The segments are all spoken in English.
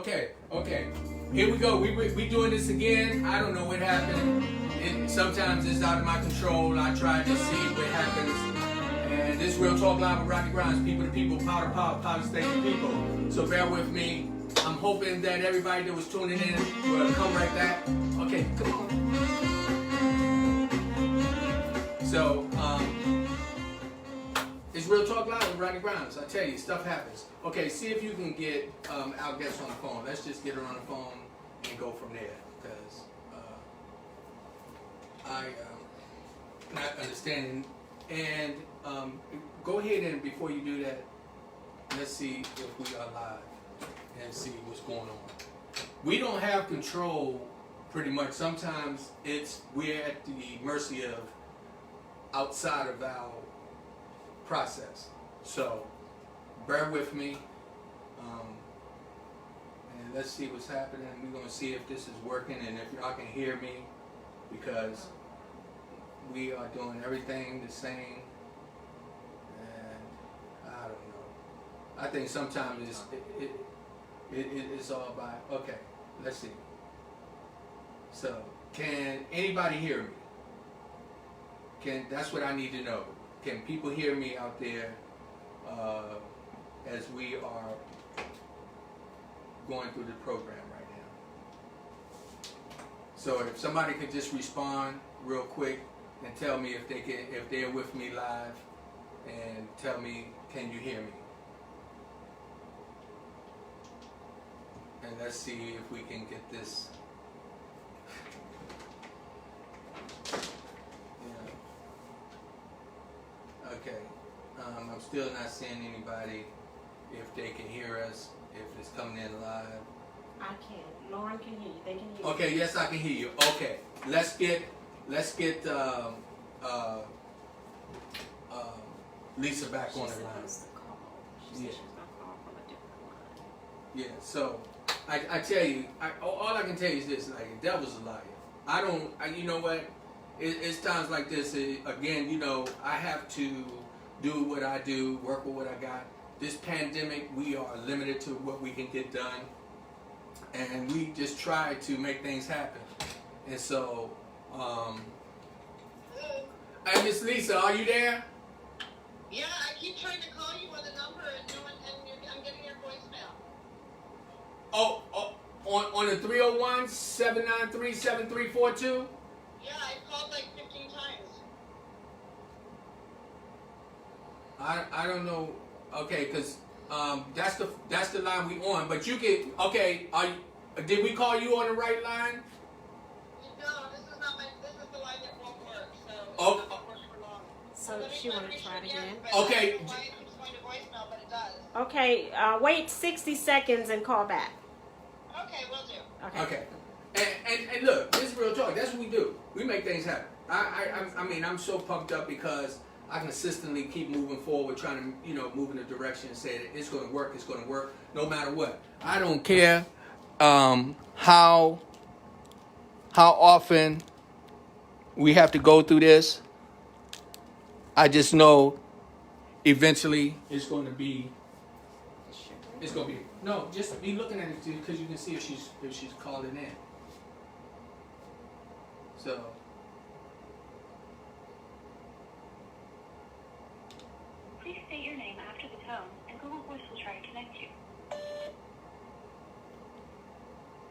Okay. Here we go. We doing this again. I don't know what happened. Sometimes it's out of my control. I try to see what happens. And this Real Talk Live with Rodney Grimes. People to people, power to power, power to state people. So bear with me. I'm hoping that everybody that was tuning in will come right back. Okay, come on. So, it's Real Talk Live with Rodney Grimes. I tell you, stuff happens. Okay, see if you can get our guest on the phone. Let's just get her on the phone and go from there. Because I not understanding. And go ahead and before you do that, let's see if we are live and see what's going on. We don't have control pretty much. Sometimes we're at the mercy of outside of our process. So bear with me. And let's see what's happening. We're going to see if this is working and if y'all can hear me, because we are doing everything the same. And I don't know. I think sometimes it's all about, okay, let's see. So can anybody hear me? That's what I need to know. Can people hear me out there as we are going through the program right now? So if somebody could just respond real quick and tell me if they're with me live, and tell me, can you hear me? And let's see if we can get this. Okay, I'm still not seeing anybody, if they can hear us, if it's coming in live. I can. Lauren can hear you. They can hear you. Okay, yes, I can hear you. Okay, let's get Lisa back on the line. She said she's gonna call from a different line. Yeah, so I tell you, all I can tell you is this: like, the devil's a liar. You know what? It's times like this. Again, you know, I have to do what I do, work with what I got. This pandemic, we are limited to what we can get done, and we just try to make things happen. And so, hey, Miss Lisa, are you there? Yeah, I keep trying to call you on the number and I'm getting your voicemail. Oh, on the 301-793-7342? Yeah, I called like 15 times. I don't know. Okay, because that's the line we on. But you can. Okay, did we call you on the right line? No, this is the line that won't work. So it Oh. doesn't work for long. So she want to try it again. Okay. I don't know why it keeps going to voicemail, but it does. Okay, wait 60 seconds and call back. Okay, will do. Okay. And look, this is Real Talk. That's what we do. We make things happen. I mean, I'm so pumped up because I consistently keep moving forward, trying to, move in a direction and say that it's going to work. It's going to work no matter what. I don't care how often we have to go through this. I just know eventually it's going to be. It's going to be. No, just be looking at it because you can see if she's calling in. So. Please state your name after the tone, and Google Voice will try to connect you.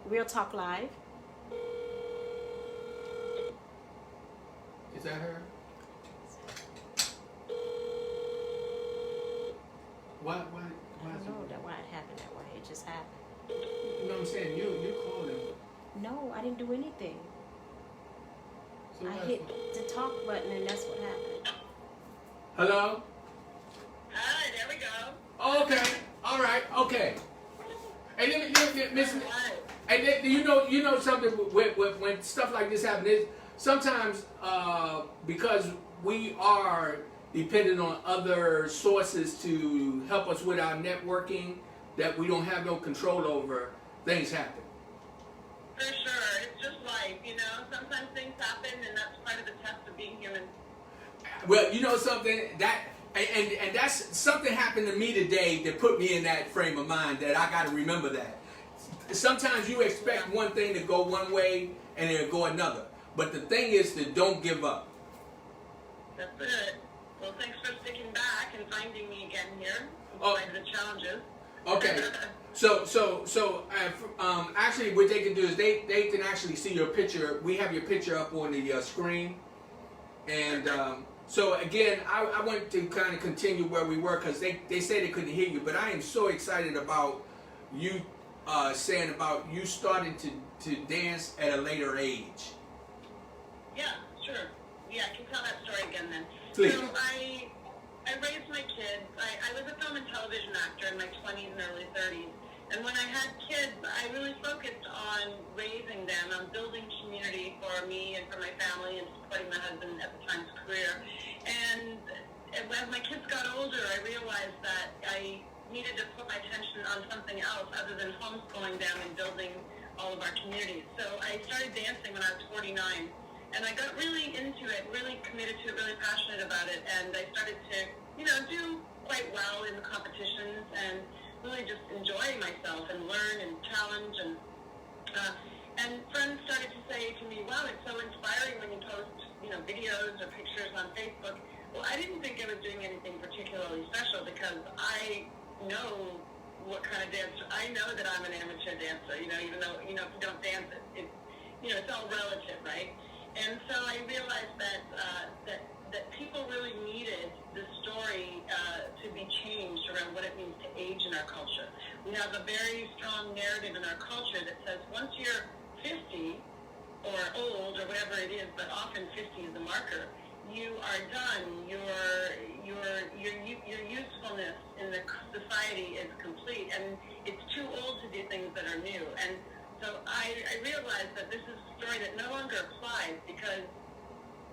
Real Talk Live. Is that her? Why I don't know why it happened that way. It just happened. You know what I'm saying? You called him. No, I didn't do anything. So I hit the talk button and that's what happened. Hello? Hi, there we go. Oh, okay. All right. Okay. And then, Miss. Right. And then, you know something when stuff like this happens. Sometimes because we are dependent on other sources to help us with our networking that we don't have no control over, things happen. For sure. It's just life, Sometimes things happen, and that's part of the test of being human. Well, you know something, and that's something happened to me today that put me in that frame of mind that I got to remember that. sometimes you expect one thing to go one way and it'll go another. But the thing is to don't give up. That's it. Well, thanks for sticking back and finding me again here, Oh. despite the challenges. Okay. Actually, what they can do is they can actually see your picture. We have your picture up on the screen, and so again, I want to kind of continue where we were because they said they couldn't hear you, but I am so excited about you saying about you starting to dance at a later age. Yeah, sure. Yeah, I can tell that story again then. Please. So I raised my kids. I was a film and television actor in my 20s and early 30s. And when I had kids, I really focused on raising them, on building community for me and for my family and supporting my husband at the time's career. And as my kids got older, I realized that I needed to put my attention on something else other than homeschooling them and building all of our communities. So I started dancing when I was 49. And I got really into it, really committed to it, really passionate about it. And I started to, do quite well in the competitions and really just enjoy myself and learn and challenge. And friends started to say to me, wow, it's so inspiring when you post, videos or pictures on Facebook. Well, I didn't think I was doing anything particularly special because I know what kind of dancer. I know that I'm an amateur dancer, even though, if you don't dance, it's all relative, right? And so I realized that people really needed the story to be changed around what it means to age in our culture. We have a very strong narrative in our culture that says once you're 50 or old or whatever it is, but often 50 is the marker, you are done. Your usefulness in the society is complete, and it's too old to do things that are new. And so I realized that this is a story that no longer applies because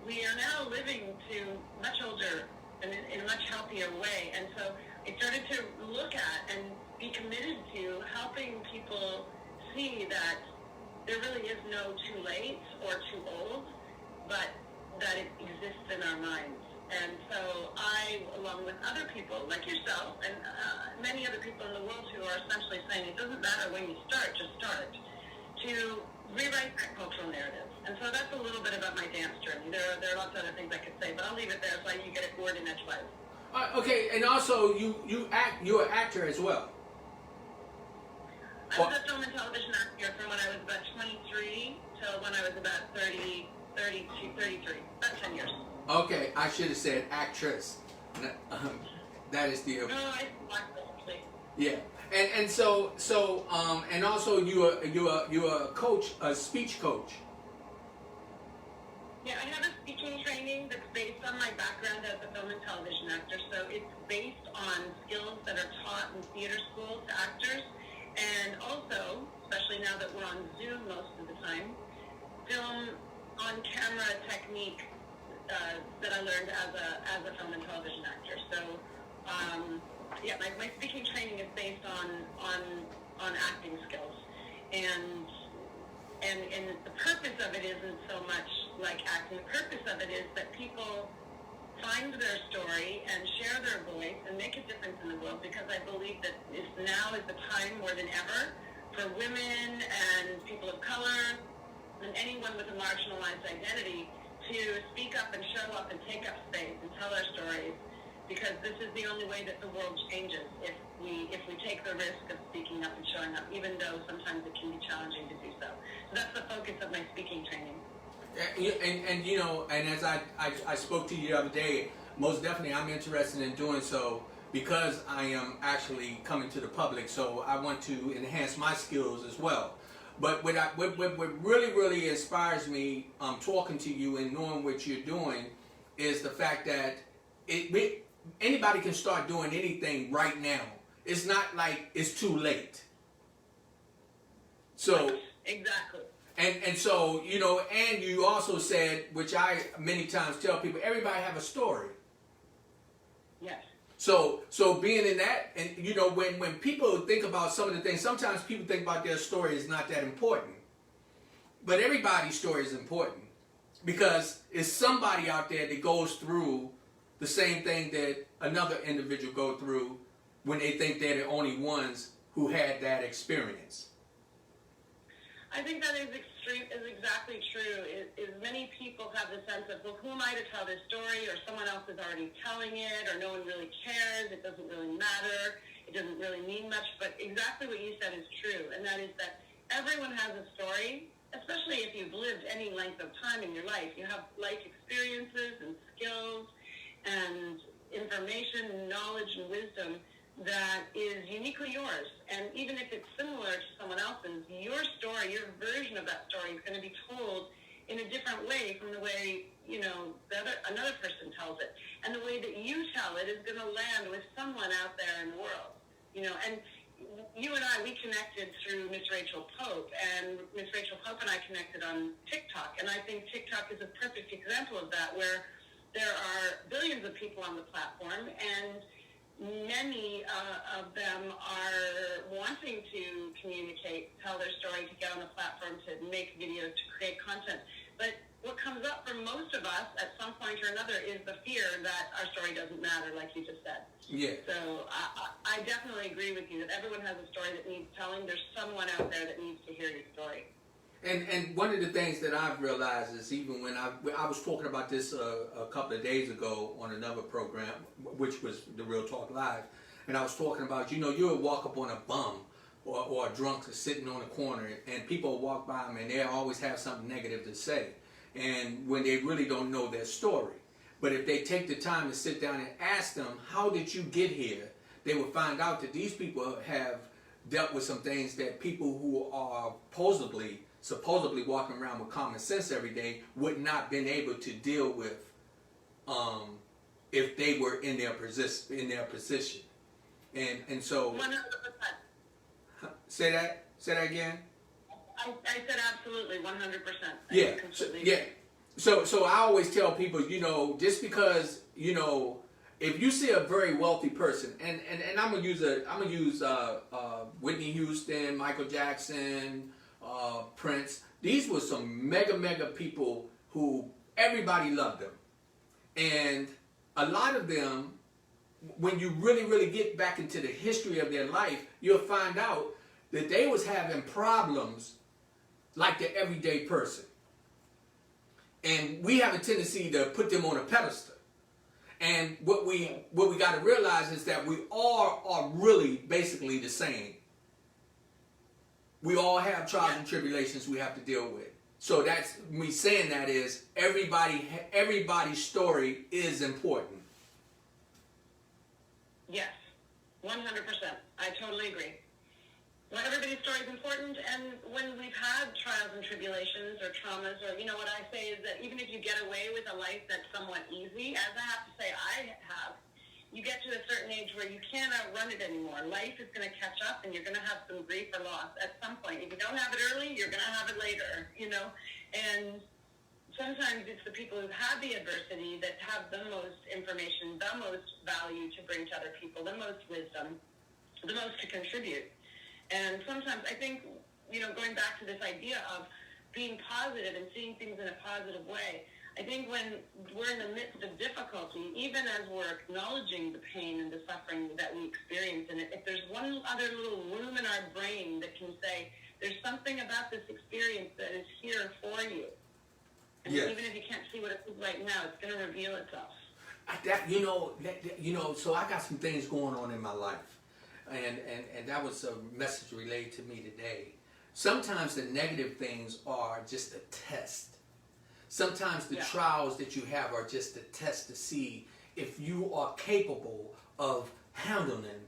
we are now living to much older and in a much healthier way. And so I started to look at and be committed to helping people see that there really is no too late or too old, but that it exists in our minds. And so I, along with other people like yourself and many other people in the world who are essentially saying it doesn't matter when you start, just start, to rewrite that cultural narrative. And so that's a little bit about my dance journey. There are lots of other things I could say, but I'll leave it there so you get it bored in edgewise. Okay, and also you're an actor as well. I was a film and television actor from when I was about 23 till when I was about 33, about 10 years. Okay, I should have said actress. That is the. No, I watched it actually. Yeah, and so and also you're a coach, a speech coach. Yeah, I have a speaking training that's based on my background as a film and television actor. So it's based on skills that are taught in theater school to actors, and also, especially now that we're on Zoom most of the time, film on camera technique that I learned as a film and television actor. So yeah, my speaking training is based on acting skills, and the purpose of it isn't so much like acting. The purpose of it is that people find their story and share their voice and make a difference in the world, because I believe that now is the time more than ever for women and people of color and anyone with a marginalized identity to speak up and show up and take up space and tell our stories, because this is the only way that the world changes if we take the risk of speaking up and showing up, even though sometimes it can be challenging to do so. So that's the focus of my speaking training. And as I spoke to you the other day, most definitely I'm interested in doing so because I am actually coming to the public, so I want to enhance my skills as well. But what really inspires me talking to you and knowing what you're doing is the fact that anybody can start doing anything right now. It's not like it's too late. So exactly. And so, and you also said, which I many times tell people, everybody have a story. Yes. So being in that, and when people think about some of the things, sometimes people think about their story is not that important. But everybody's story is important, because it's somebody out there that goes through the same thing that another individual go through when they think they're the only ones who had that experience. I think that is exactly true. Is many people have the sense of, well, who am I to tell this story, or someone else is already telling it, or no one really cares, it doesn't really matter, it doesn't really mean much. But exactly what you said is true, and that is that everyone has a story, especially if you've lived any length of time in your life. You have life experiences and skills and information, knowledge, and wisdom that is uniquely yours. And even if it's similar to someone else's, your story, your version of that story is going to be told in a different way from the way, another person tells it. And the way that you tell it is going to land with someone out there in the world. And you and I, we connected through Miss Rachel Pope, and Miss Rachel Pope and I connected on TikTok. And I think TikTok is a perfect example of that, where there are billions of people on the platform, and many of them are wanting to communicate, tell their story, to get on the platform, to make videos, to create content. But what comes up for most of us at some point or another is the fear that our story doesn't matter, like you just said. Yeah. So I definitely agree with you that everyone has a story that needs telling. There's someone out there that needs to hear your story. And one of the things that I've realized is, even when I was talking about this a couple of days ago on another program, which was the Real Talk Live, and I was talking about, you'll walk up on a bum or a drunk sitting on a corner, and people walk by them and they always have something negative to say, and when they really don't know their story. But if they take the time to sit down and ask them, how did you get here, they will find out that these people have dealt with some things that people who are supposedly walking around with common sense every day would not been able to deal with if they were in their position. And so 100%. Say that again. I said absolutely, 100%. Yeah. So I always tell people, just because, if you see a very wealthy person, and I'm gonna use Whitney Houston, Michael Jackson, Prince. These were some mega people who everybody loved them, and a lot of them, when you really get back into the history of their life, you'll find out that they was having problems like the everyday person, and we have a tendency to put them on a pedestal. And what we got to realize is that we all are really basically the same. We all have trials and tribulations we have to deal with. So that's me saying that is everybody's story is important. Yes, 100%. I totally agree. Well, everybody's story is important, and when we've had trials and tribulations or traumas, or what I say is that even if you get away with a life that's somewhat easy, as I have to say I have, you get to a certain age where you can't outrun it anymore. Life is going to catch up, and you're going to have some grief or loss at some point. If you don't have it early, you're going to have it later, And sometimes it's the people who've had the adversity that have the most information, the most value to bring to other people, the most wisdom, the most to contribute. And sometimes I think, going back to this idea of being positive and seeing things in a positive way, I think when we're in the midst of difficulty, even as we're acknowledging the pain and the suffering that we experience in it, if there's one other little room in our brain that can say, there's something about this experience that is here for you. And even if you can't see what it is right now, it's going to reveal itself. So I got some things going on in my life. And that was a message relayed to me today. Sometimes the negative things are just a test. Sometimes the trials that you have are just a test to see if you are capable of handling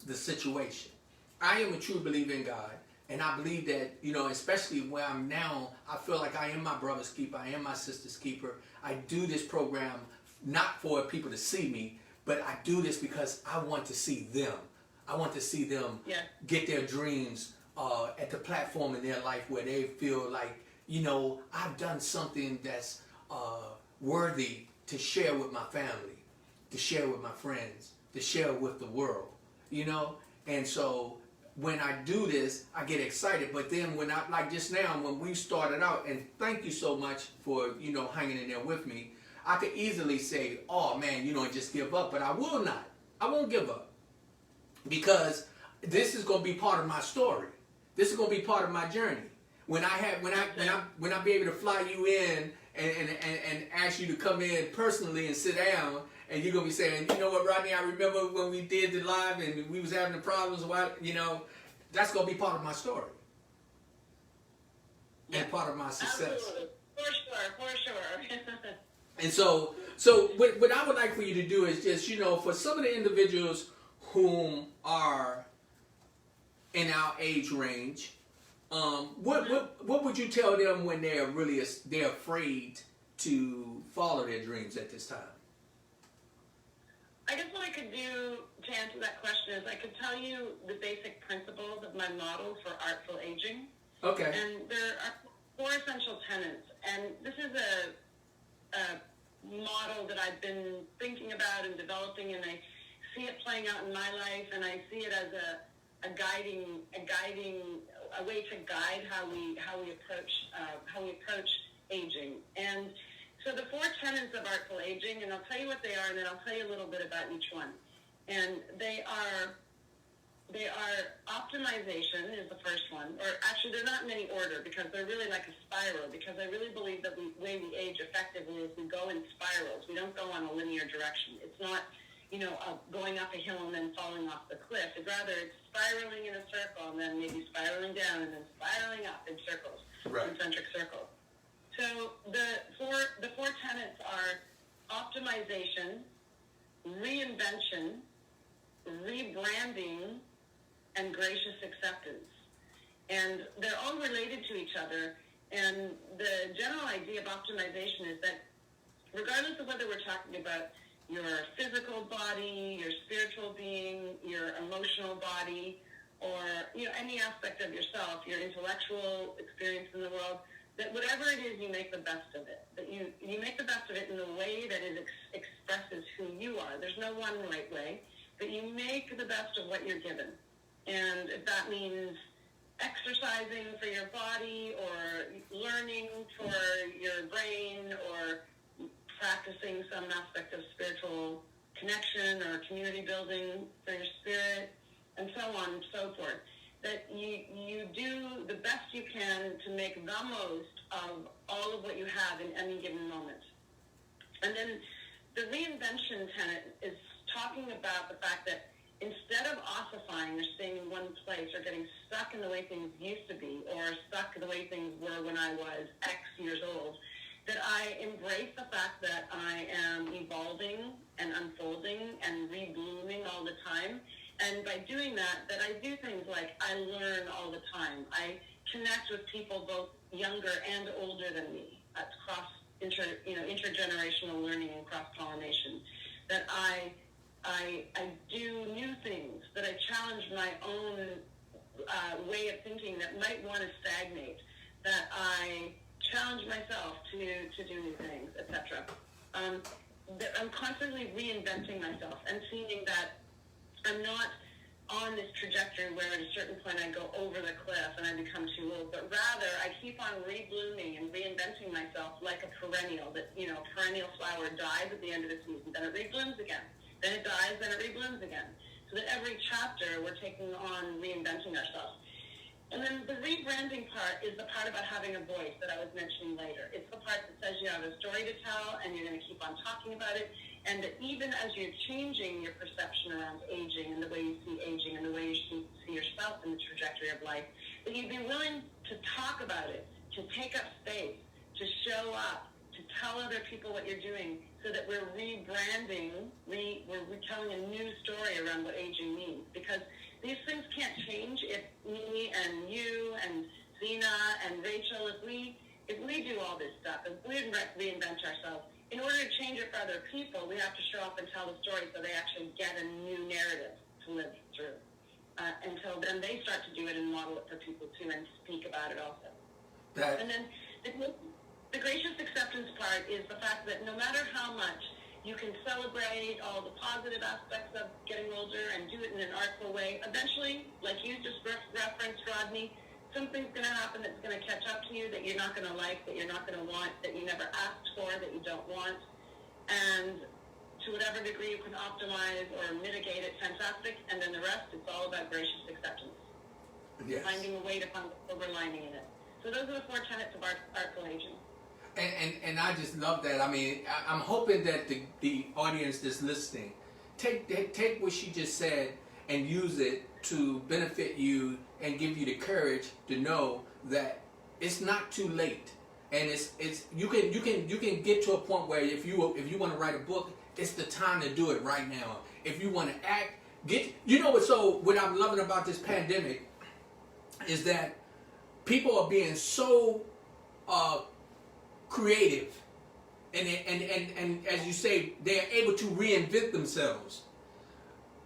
the situation. I am a true believer in God, and I believe that, especially where I'm now, I feel like I am my brother's keeper, I am my sister's keeper. I do this program not for people to see me, but I do this because I want to see them. I want to see them get their dreams at the platform in their life where they feel like, I've done something that's worthy to share with my family, to share with my friends, to share with the world, And so when I do this, I get excited. But then when like just now, when we started out, and thank you so much for, hanging in there with me, I could easily say, oh man, and just give up. But I will not. I won't give up. Because this is going to be part of my story. This is going to be part of my journey. when I be able to fly you in and ask you to come in personally and sit down, and you're gonna be saying, you know what, Rodney, I remember when we did the live and we was having the problems. Why, that's gonna be part of my story and part of my success. Absolutely. For sure. And so what I would like for you to do is just, for some of the individuals whom are in our age range, what would you tell them when they're afraid to follow their dreams at this time? I guess what I could do to answer that question is I could tell you the basic principles of my model for artful aging. Okay. And there are 4 essential tenets, and this is a model that I've been thinking about and developing, and I see it playing out in my life, and I see it as a way to guide how we approach aging. And so the 4 tenets of artful aging, and I'll tell you what they are, and then I'll tell you a little bit about each one. And they are optimization is the first one, or actually they're not in any order because they're really like a spiral, because I really believe that the way we age effectively is we go in spirals. We don't go on a linear direction. It's not, going up a hill and then falling off the cliff. It's rather it's spiraling in a circle and then maybe spiraling down and then spiraling up in circles, right. concentric circles. So the four tenets are optimization, reinvention, rebranding, and gracious acceptance. And they're all related to each other. And the general idea of optimization is that regardless of whether we're talking about your physical body, your spiritual being, your emotional body, or any aspect of yourself, your intellectual experience in the world, that whatever it is, you make the best of it. That you make the best of it in the way that it expresses who you are. There's no one right way, but you make the best of what you're given. And if that means exercising for your body, or learning for your brain, or practicing some aspect of spiritual connection or community building for your spirit, and so on and so forth, that you do the best you can to make the most of all of what you have in any given moment. And then the reinvention tenet is talking about the fact that instead of ossifying or staying in one place or getting stuck in the way things used to be, or stuck in the way things were when I was X years old, that I embrace the fact that I am evolving and unfolding and reblooming all the time. And by doing that I do things like I learn all the time. I connect with people both younger and older than me. That's intergenerational learning and cross-pollination. That I do new things, that I challenge my own way of thinking that might want to stagnate, that I challenge myself to do new things, etc. I'm constantly reinventing myself and seeing that I'm not on this trajectory where at a certain point I go over the cliff and I become too old, but rather I keep on reblooming and reinventing myself like a perennial. That a perennial flower dies at the end of the season, then it reblooms again. Then it dies, then it reblooms again. So that every chapter we're taking on reinventing ourselves. And then the rebranding part is the part about having a voice that I was mentioning later. It's the part that says you have a story to tell and you're going to keep on talking about it. And that even as you're changing your perception around aging and the way you see aging and the way you see yourself in the trajectory of life, that you'd be willing to talk about it, to take up space, to show up, to tell other people what you're doing, so that we're rebranding, we're retelling a new story around what aging means. Because these things can't change if me and you and Zena and Rachel, if we do all this stuff, if we reinvent ourselves, in order to change it for other people, we have to show up and tell the story so they actually get a new narrative to live through. Until then, they start to do it and model it for people too and speak about it also. And then the gracious acceptance part is the fact that no matter how much you can celebrate all the positive aspects of getting older and do it in an artful way, eventually, like you just referenced, Rodney, something's going to happen that's going to catch up to you that you're not going to like, that you're not going to want, that you never asked for, that you don't want. And to whatever degree you can optimize or mitigate it, fantastic. And then the rest, it's all about gracious acceptance. Yes. Finding a way to find the silver lining in it. So So those are the 4 tenets of artful aging. And I just love that. I mean, I'm hoping that the audience that's listening take what she just said and use it to benefit you and give you the courage to know that it's not too late. And it's you can get to a point where if you want to write a book, it's the time to do it right now. If you want to act, what I'm loving about this pandemic is that people are being so creative, and as you say, they are able to reinvent themselves.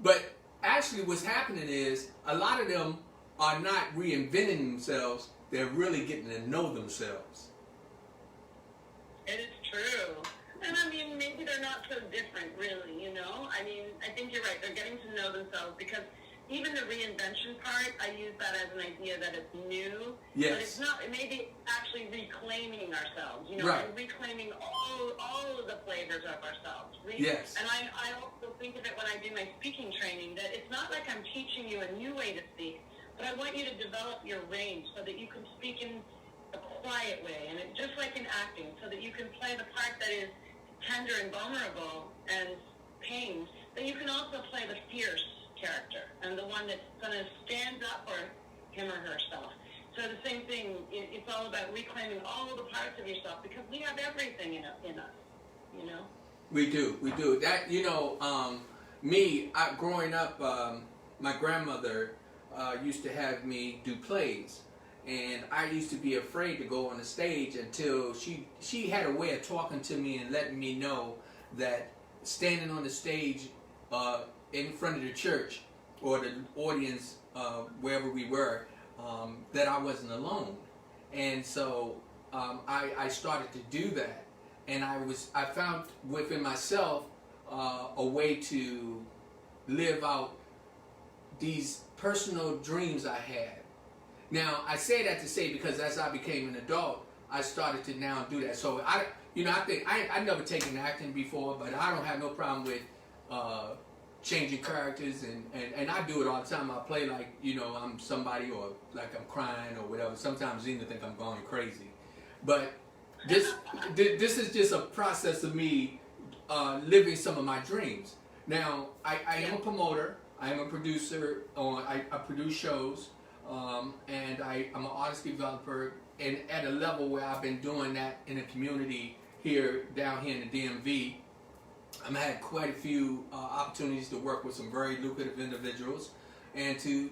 But actually what's happening is a lot of them are not reinventing themselves, they're really getting to know themselves. It is true. And I mean, maybe they're not so different, really, you know? I mean, I think you're right. They're getting to know themselves because even the reinvention part, I use that as an idea that it's new. Yes. But it's not, maybe actually reclaiming ourselves, you know, Right. and reclaiming all of the flavors of ourselves. Yes. And I also think of it when I do my speaking training, that it's not like I'm teaching you a new way to speak, but I want you to develop your range so that you can speak in a quiet way, and just like in acting, so that you can play the part that is tender and vulnerable and pain, but you can also play the fierce character and the one that's going to stand up for him or herself. So the same thing, it's all about reclaiming all the parts of yourself because we have everything in us, you know? We do. That, growing up, my grandmother used to have me do plays. And I used to be afraid to go on the stage until she had a way of talking to me and letting me know that standing on the stage in front of the church or the audience wherever we were, that I wasn't alone. And so I started to do that. And I found within myself a way to live out these personal dreams I had. Now, I say that to say because as I became an adult, I started to now do that. So, I think I've never taken acting before, but I don't have no problem with changing characters, and I do it all the time. I play like, I'm somebody or like I'm crying or whatever. Sometimes Zena think I'm going crazy. But this is just a process of me living some of my dreams. Now, I am a promoter. I am a producer. I produce shows. And I'm an artist developer, and at a level where I've been doing that in the community down here in the DMV. I've had quite a few opportunities to work with some very lucrative individuals, and to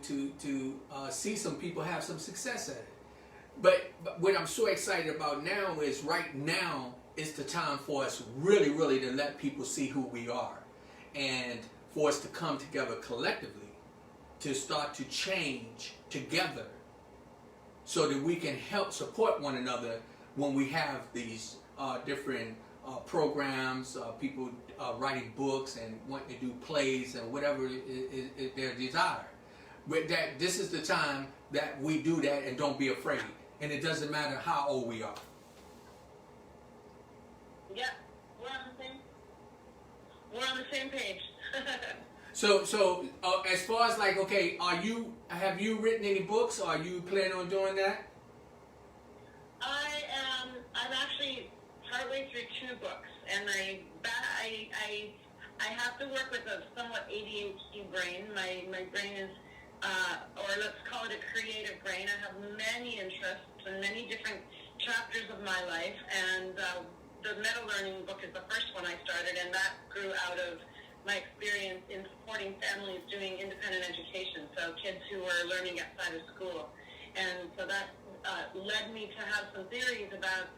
see some people have some success at it. But what I'm so excited about now is right now is the time for us really, really to let people see who we are, and for us to come together collectively to start to change together so that we can help support one another when we have these different programs, people writing books and wanting to do plays and whatever is their desire. But that this is the time that we do that, and don't be afraid. And it doesn't matter how old we are. Yeah, we're on the same page. So as far as like, okay, have you written any books? Are you planning on doing that? I'm actually partway through 2 books, and I have to work with a somewhat ADHD brain. My brain is, or let's call it a creative brain. I have many interests and many different chapters of my life, and the meta learning book is the first one I started, and that grew out of my experience in supporting families doing independent education, so kids who were learning outside of school. And so that led me to have some theories about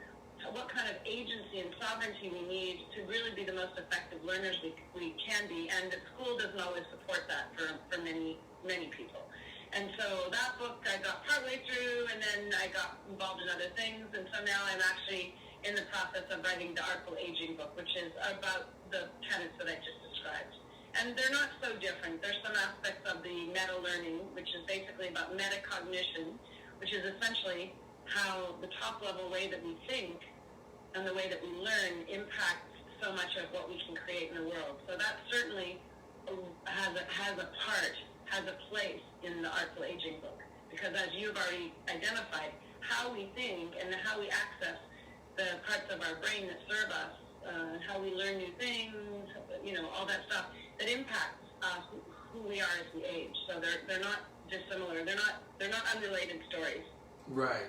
what kind of agency and sovereignty we need to really be the most effective learners we can be, and the school doesn't always support that for many, many people. And so that book I got partway through, and then I got involved in other things, and so now I'm actually in the process of writing the Artful Aging book, which is about the tenets that I just described. And they're not so different. There's some aspects of the meta learning, which is basically about metacognition, which is essentially how the top level way that we think and the way that we learn impacts so much of what we can create in the world. So that certainly has a place in the Artful Aging book, because as you've already identified, how we think and how we access the parts of our brain that serve us, how we learn new things, all that stuff that impacts who we are as we age. So they're not dissimilar. They're not unrelated stories. Right.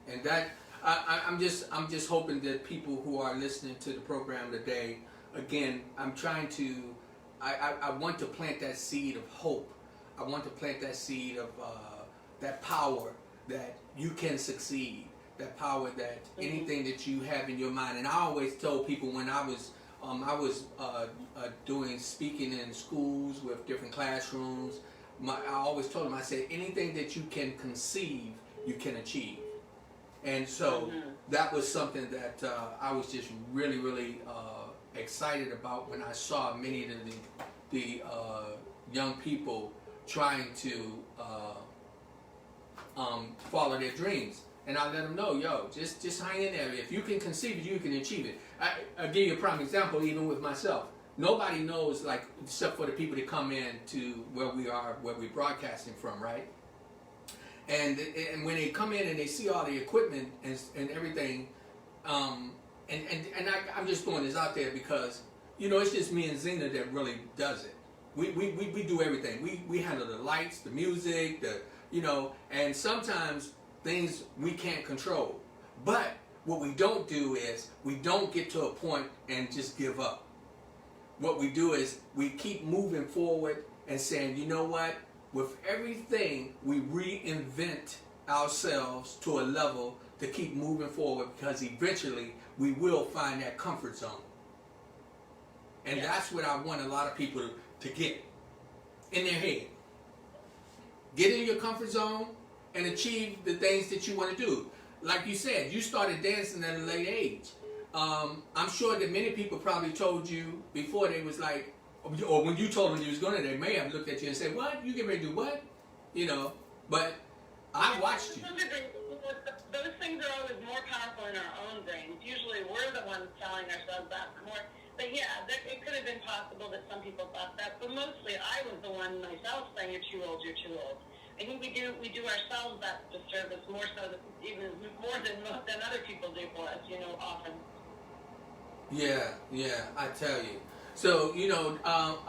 And that I'm just hoping that people who are listening to the program today, again, I'm trying to I want to plant that seed of hope. I want to plant that seed of that power that you can succeed. That power that anything that you have in your mind. And I always told people when I was doing speaking in schools with different classrooms, I always told them, I said, anything that you can conceive, you can achieve. And so that was something that I was just really, really excited about when I saw many of the young people trying to follow their dreams. And I let them know, just hang in there. If you can conceive it, you can achieve it. I'll give you a prime example, even with myself. Nobody knows, like, except for the people that come in to where we're broadcasting from, right? And when they come in and they see all the equipment and everything, I'm just throwing this out there because, it's just me and Zena that really does it. We do everything. We handle the lights, the music, and sometimes things we can't control. But what we don't do is we don't get to a point and just give up. What we do is we keep moving forward and saying, you know what? With everything, we reinvent ourselves to a level to keep moving forward because eventually we will find that comfort zone. And that's what I want a lot of people to get in their head. Get in your comfort zone and achieve the things that you want to do. Like you said, you started dancing at a late age. I'm sure that many people probably told you before they was like, or when you told them you was going to, they may have looked at you and said, what? You get ready to do what? But I watched you. Those things are always more powerful in our own brains. Usually we're the ones telling ourselves that more. But yeah, it could have been possible that some people thought that, but mostly I was the one myself saying, you're too old. I think we do ourselves that disservice more so than even more than other people do for us, often. Yeah, I tell you. So,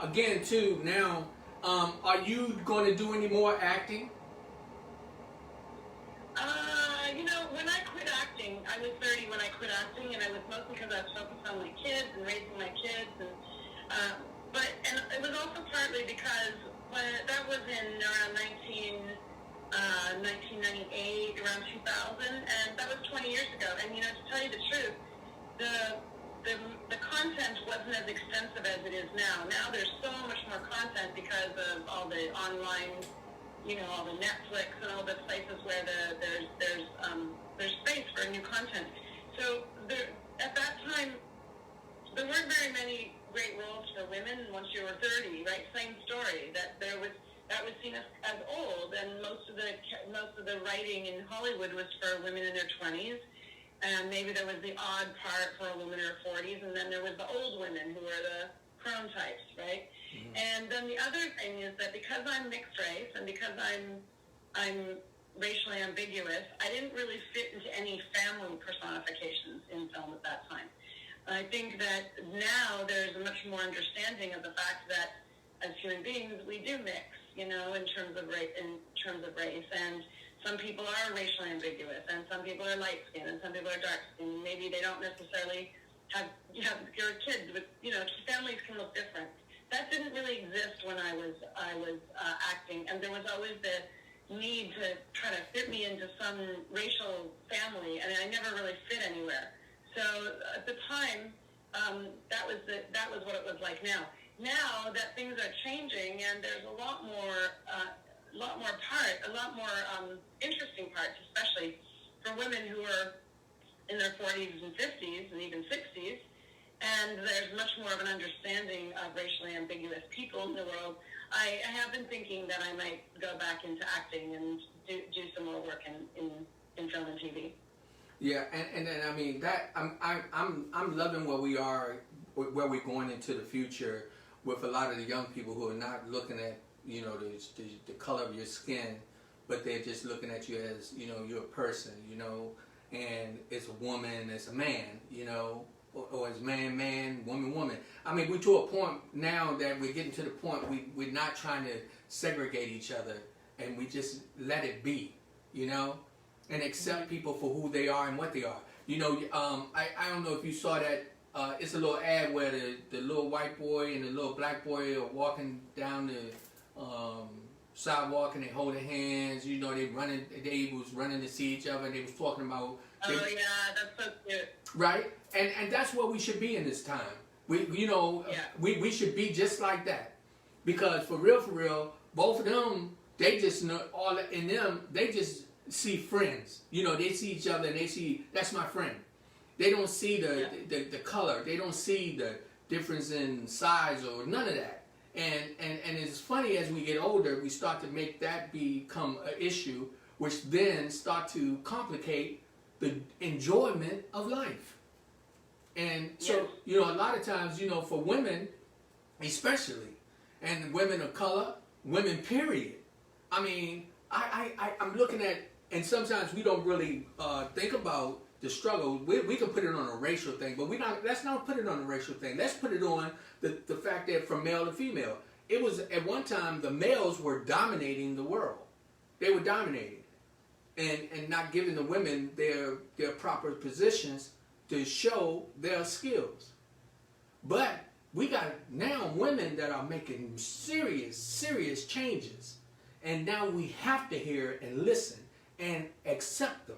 again, too, now, are you going to do any more acting? When I quit acting, I was 30 when I quit acting, and I was mostly because I was focused on my kids and raising my kids, and it was also partly because that was in around 1998, around 2000, and that was 20 years ago. And to tell you the truth, the content wasn't as extensive as it is now. Now there's so much more content because of all the online, all the Netflix and all the places where there's space for new content. So at that time, there weren't very many great roles for women once you were 30, right? Same story. That was seen as old, and most of the writing in Hollywood was for women in their 20s. And maybe there was the odd part for a woman in her 40s, and then there was the old women who were the crone types, right? Mm-hmm. And then the other thing is that because I'm mixed race and because I'm racially ambiguous, I didn't really fit into any family personifications in film at that time. I think that now there's a much more understanding of the fact that as human beings we do mix, in terms of race, and some people are racially ambiguous, and some people are light skinned, and some people are dark skinned. Maybe they don't necessarily have your kids, but families can look different. That didn't really exist when I was acting, and there was always the need to try to fit me into some racial family, and I never really fit anywhere. So at the time, that was what it was like. Now that things are changing, and there's a lot more interesting parts, especially for women who are in their 40s and 50s and even 60s, and there's much more of an understanding of racially ambiguous people in the world. I have been thinking that I might go back into acting and do some more work in film and TV. Yeah, and I mean that I'm loving where we are, where we're going into the future with a lot of the young people who are not looking at the color of your skin, but they're just looking at you as, you know, you're a person, you know, and it's a woman, it's a man, you know, or it's man, woman. I mean, we're to a point now that we're getting to the point we're not trying to segregate each other, and we just let it be, you know, and accept people for who they are and what they are. You know, I don't know if you saw that. It's a little ad where the little white boy and the little black boy are walking down the sidewalk and they holding hands. You know, they was running to see each other, and they was talking about. Oh yeah, that's so cute. Right, and that's what we should be in this time. We should be just like that, because for real, both of them, they just know all in them. They just see friends. You know, they see each other and they see, that's my friend. They don't see the color. They don't see the difference in size or none of that. And it's funny, as we get older, we start to make that become an issue, which then start to complicate the enjoyment of life. And so, you know, a lot of times, you know, for women especially, and women of color, women period. I mean, I'm looking at, and sometimes we don't really think about the struggle. We can put it on a racial thing, but let's not put it on a racial thing. Let's put it on the fact that from male to female. It was, at one time, the males were dominating the world. They were dominating and not giving the women their proper positions to show their skills. But we got now women that are making serious changes. And now we have to hear and listen and accept them,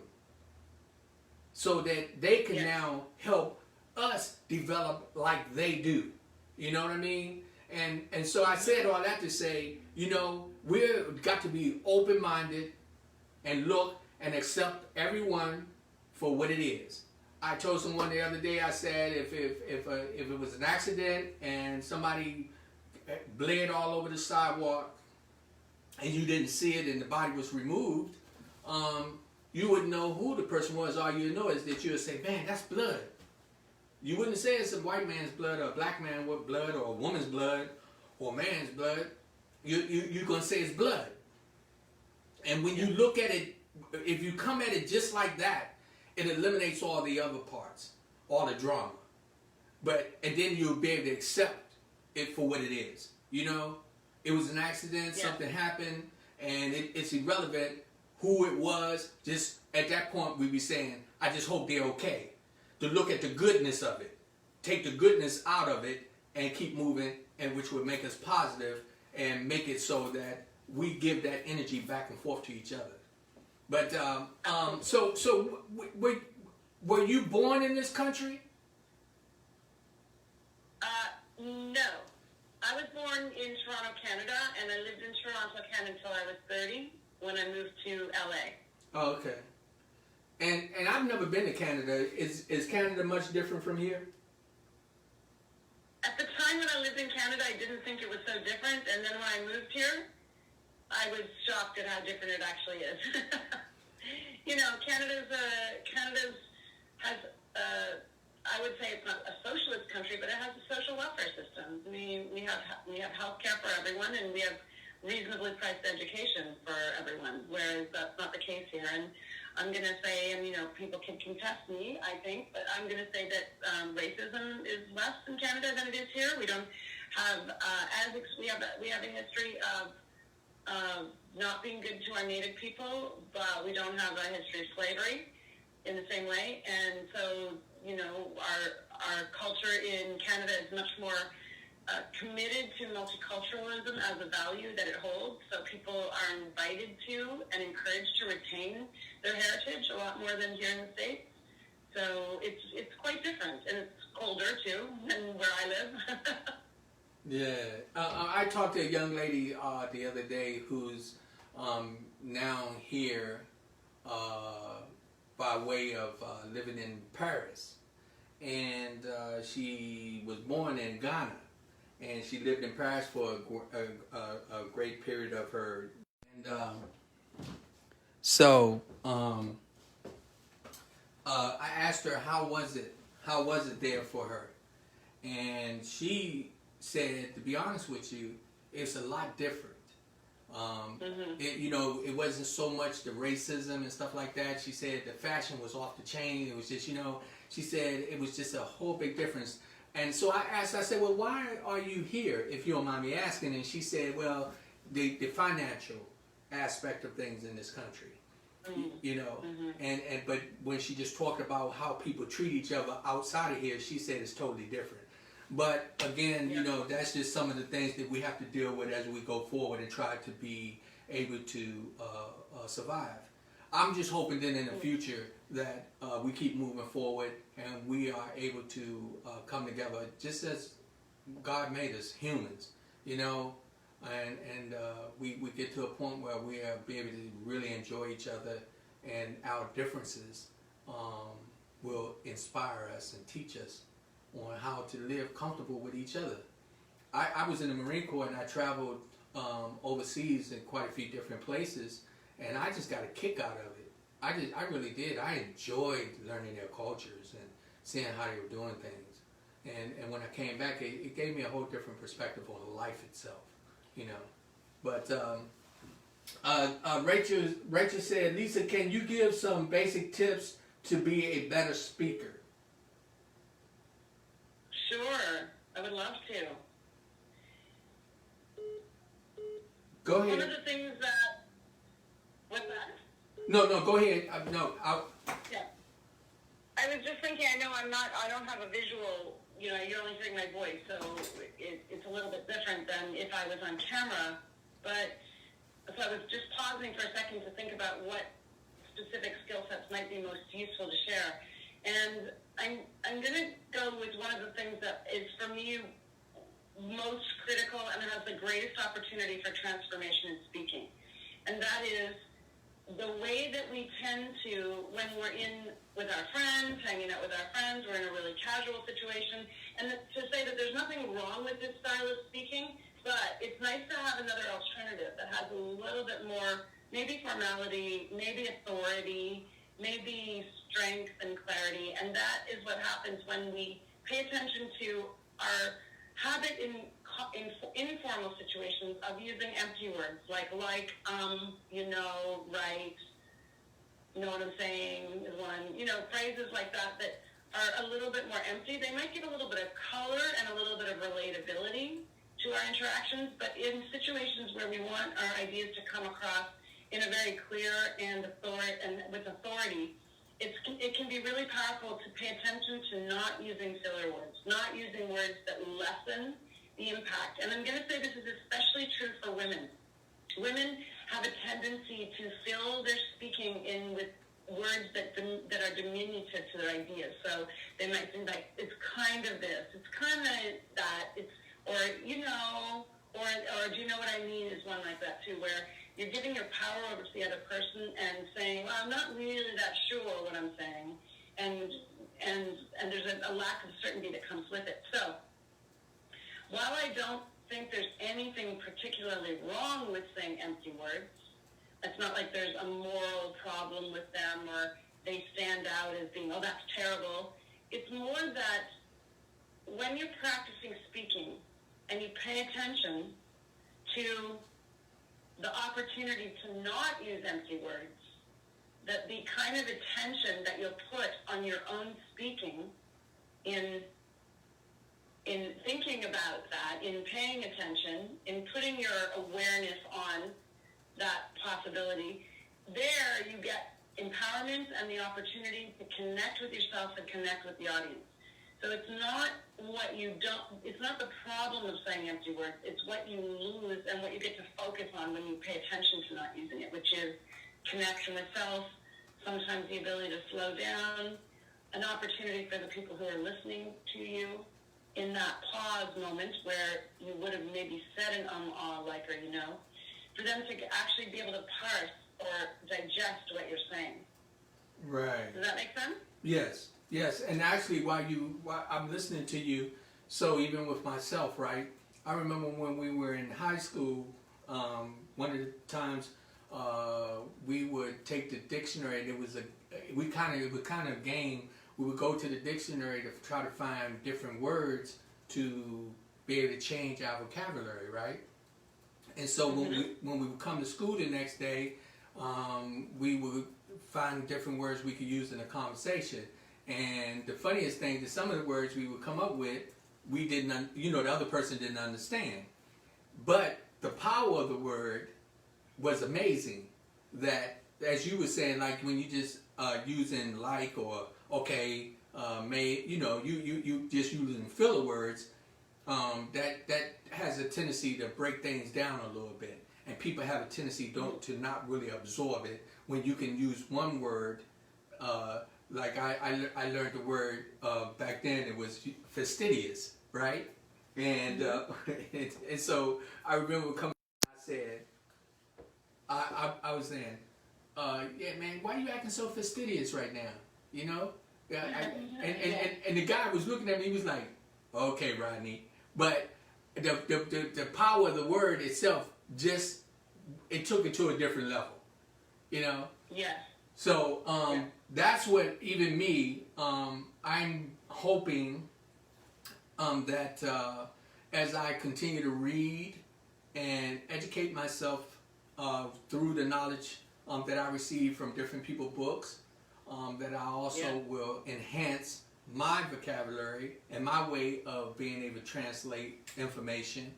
so that they can now help us develop like they do. You know what I mean? And so I said all that to say, you know, we've got to be open-minded and look and accept everyone for what it is. I told someone the other day, I said, if it was an accident and somebody bled all over the sidewalk and you didn't see it and the body was removed, you wouldn't know who the person was. All you know is that you would say, man, that's blood. You wouldn't say it's a white man's blood or a black man's blood or a woman's blood or a man's blood. You're going to say it's blood. And when you look at it, if you come at it just like that, it eliminates all the other parts, all the drama. And then you'll be able to accept it for what it is. You know, it was an accident, something happened, and it's irrelevant who it was. Just at that point, we'd be saying, I just hope they're okay. To look at the goodness of it, take the goodness out of it, and keep moving, and which would make us positive and make it so that we give that energy back and forth to each other. But so were you born in this country? No. I was born in Toronto, Canada, and I lived in Toronto, Canada until I was 30 when I moved to LA. Oh, okay. And I've never been to Canada. Is Canada much different from here? At the time when I lived in Canada, I didn't think it was so different, and then when I moved here, I was shocked at how different it actually is. You know, Canada has, I would say it's not a socialist country, but it has a social welfare system. We have health care for everyone, and we have reasonably priced education for everyone, whereas that's not the case here. And I'm going to say, and you know, people can contest me, I think, but I'm going to say that racism is less in Canada than it is here. We don't have, we have a history of not being good to our native people, but we don't have a history of slavery in the same way. And so, you know, our culture in Canada is much more committed to multiculturalism as a value that it holds. So people are invited to and encouraged to retain their heritage a lot more than here in the States. So it's quite different, and it's colder too than where I live. Yeah, I talked to a young lady the other day who's now here by way of living in Paris, and she was born in Ghana, and she lived in Paris for a great period of her. And I asked her how was it there for her, and she said, to be honest with you, it's a lot different. It wasn't so much the racism and stuff like that. She said the fashion was off the chain. It was just, she said it was just a whole big difference. And so I asked, I said, well, why are you here, if you don't mind me asking? And she said, well, the financial aspect of things in this country, but when she just talked about how people treat each other outside of here, she said it's totally different. But again, that's just some of the things that we have to deal with as we go forward and try to be able to survive. I'm just hoping that in the future that we keep moving forward and we are able to come together just as God made us, humans, and we get to a point where we are be able to really enjoy each other, and our differences will inspire us and teach us on how to live comfortable with each other. I was in the Marine Corps and I traveled overseas in quite a few different places, and I just got a kick out of it. I really did. I enjoyed learning their cultures and seeing how they were doing things. And when I came back, it gave me a whole different perspective on life itself, But Rachel said, Lisa, can you give some basic tips to be a better speaker? Sure, I would love to. Go ahead. One of the things that, what's that? No, go ahead. Yeah. I was just thinking, I don't have a visual, you're only hearing my voice, so it's a little bit different than if I was on camera, but, so I was just pausing for a second to think about what specific skill sets might be most useful to share. And I'm going to go with one of the things that is, for me, most critical and has the greatest opportunity for transformation in speaking. And that is the way that we tend to, when we're with our friends, hanging out with our friends, we're in a really casual situation, and to say that there's nothing wrong with this style of speaking, but it's nice to have another alternative that has a little bit more, maybe formality, maybe authority, maybe strength and clarity, and that is what happens when we pay attention to our habit in informal situations of using empty words like, right, you know what I'm saying, is one, phrases like that are a little bit more empty. They might give a little bit of color and a little bit of relatability to our interactions, but in situations where we want our ideas to come across in a very clear and with authority, it can be really powerful to pay attention to not using filler words, not using words that lessen the impact. And I'm going to say this is especially true for women. Women have a tendency to fill their speaking in with words that are diminutive to their ideas. So they might think like, it's kind of this, it's kind of that, or do you know what I mean is one like that too, where you're giving your power over to the other person and saying, well, I'm not really that sure what I'm saying, and there's a lack of certainty that comes with it. So while I don't think there's anything particularly wrong with saying empty words, it's not like there's a moral problem with them or they stand out as being, oh, that's terrible. It's more that when you're practicing speaking and you pay attention to the opportunity to not use empty words, that the kind of attention that you'll put on your own speaking in thinking about that, in paying attention, in putting your awareness on that possibility, there you get empowerment and the opportunity to connect with yourself and connect with the audience. So it's not it's not the problem of saying empty words, it's what you lose and what you get to focus on when you pay attention to not using it, which is connection with self, sometimes the ability to slow down, an opportunity for the people who are listening to you in that pause moment where you would have maybe said an like, or for them to actually be able to parse or digest what you're saying. Right. Does that make sense? Yes. And actually, while I'm listening to you, so even with myself, right? I remember when we were in high school, one of the times we would take the dictionary. It was kind of game. We would go to the dictionary to try to find different words to be able to change our vocabulary, right? And so when we would come to school the next day, we would find different words we could use in a conversation. And the funniest thing is some of the words we would come up with, we didn't, the other person didn't understand. But the power of the word was amazing. That, as you were saying, like when you just using like or okay, may, you just using filler words, that has a tendency to break things down a little bit. And people have a tendency to not really absorb it when you can use one word. Like I learned the word back then, it was fastidious, right? And and so I remember coming, I said, I was saying, yeah, man, why are you acting so fastidious right now? And the guy was looking at me, he was like, okay, Rodney. But the power of the word itself it took it to a different level, Yes. So that's what even me, I'm hoping that as I continue to read and educate myself through the knowledge that I receive from different people's books, that I also will enhance my vocabulary and my way of being able to translate information,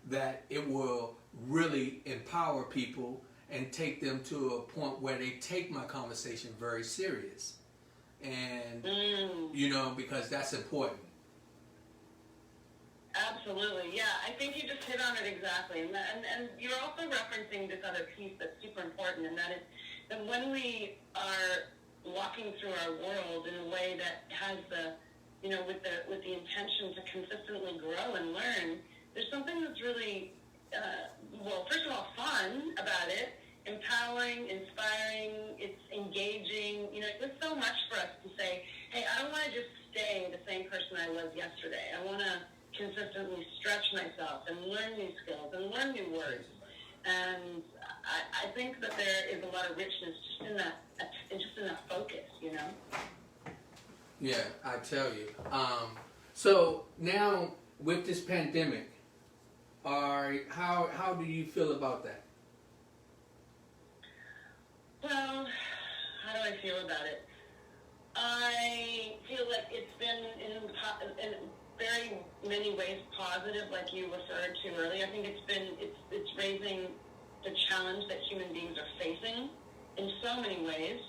that it will really empower people and take them to a point where they take my conversation very serious. And, because that's important. Absolutely, yeah. I think you just hit on it exactly. And you're also referencing this other piece that's super important, and that is that when we are walking through our world in a way that has with the intention to consistently grow and learn, there's something that's really, first of all, fun about it, empowering, inspiring, it's engaging. There's so much for us to say, hey, I don't want to just stay the same person I was yesterday. I want to consistently stretch myself and learn new skills and learn new words. And I think that there is a lot of richness just in that focus, Yeah, I tell you. So now with this pandemic, how do you feel about that? Well, how do I feel about it? I feel like it's been in very many ways positive, like you referred to earlier. I think it's raising the challenge that human beings are facing in so many ways.